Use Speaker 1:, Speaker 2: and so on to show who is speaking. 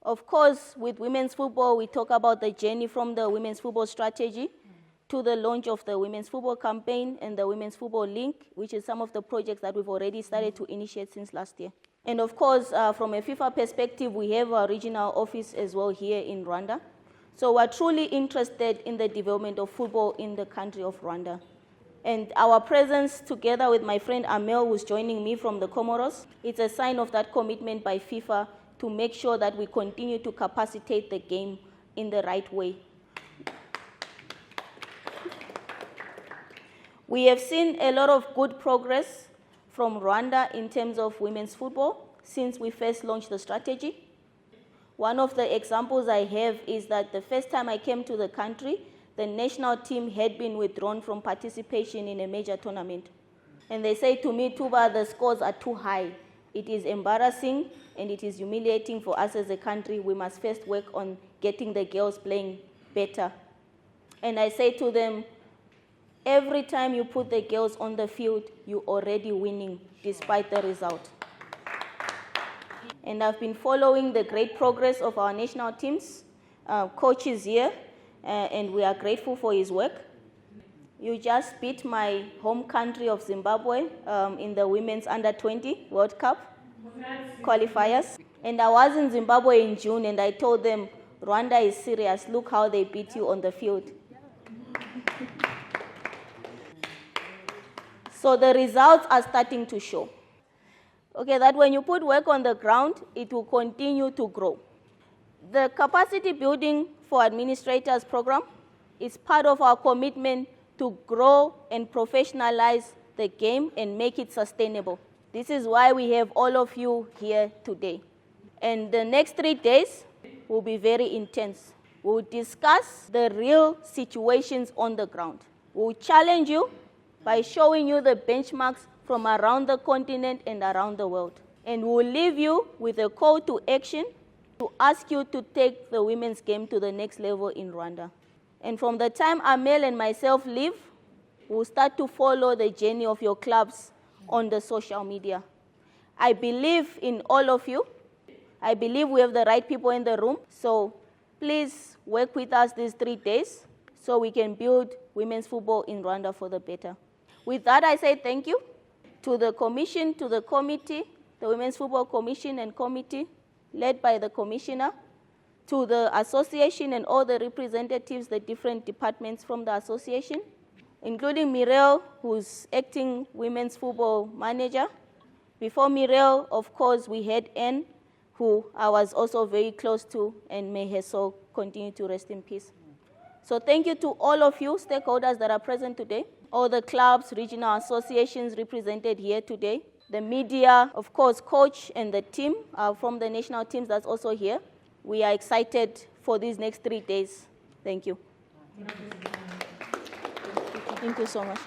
Speaker 1: Of course, with women's football, we talk about the journey from the women's football strategy to the launch of the women's football campaign and the women's football link, which is some of the projects that we've already started to initiate since last year. And of course, from a FIFA perspective, we have our regional office as well here in Rwanda. So we're truly interested in the development of football in the country of Rwanda. And our presence together with my friend Amel, who's joining me from the Comoros, it's a sign of that commitment by FIFA to make sure that we continue to capacitate the game in the right way. We have seen a lot of good progress from Rwanda in terms of women's football since we first launched the strategy. One of the examples I have is that the first time I came to the country, the national team had been withdrawn from participation in a major tournament. And they say to me, Tuba, the scores are too high. It is embarrassing and it is humiliating for us as a country. We must first work on getting the girls playing better. And I say to them, every time you put the girls on the field, you're already winning despite the result. And I've been following the great progress of our national teams. Coach is here, and we are grateful for his work. You just beat my home country of Zimbabwe in the Women's Under-20 World Cup qualifiers. And I was in Zimbabwe in June, and I told them, Rwanda is serious. Look how they beat you on the field. So the results are starting to show. Okay, that when you put work on the ground, it will continue to grow. The capacity building for administrators program is part of our commitment to grow and professionalize the game and make it sustainable. This is why we have all of you here today. And the next 3 days will be very intense. We'll discuss the real situations on the ground. We'll challenge you by showing you the benchmarks from around the continent and around the world. And we'll leave you with a call to action to ask you to take the women's game to the next level in Rwanda. And from the time Amel and myself leave, we'll start to follow the journey of your clubs on the social media. I believe in all of you. I believe we have the right people in the room. So please work with us these 3 days so we can build women's football in Rwanda for the better. With that, I say thank you to the commission, to the committee, the Women's Football Commission and Committee, led by the commissioner, to the association and all the representatives, the different departments from the association, including Mirel, who's acting women's football manager. Before Mirel, of course, we had Anne, who I was also very close to, and may her soul continue to rest in peace. So thank you to all of you, stakeholders that are present today, all the clubs, regional associations represented here today, the media, of course, coach and the team from the national teams that's also here. We are excited for these next 3 days. Thank you. Thank you so much.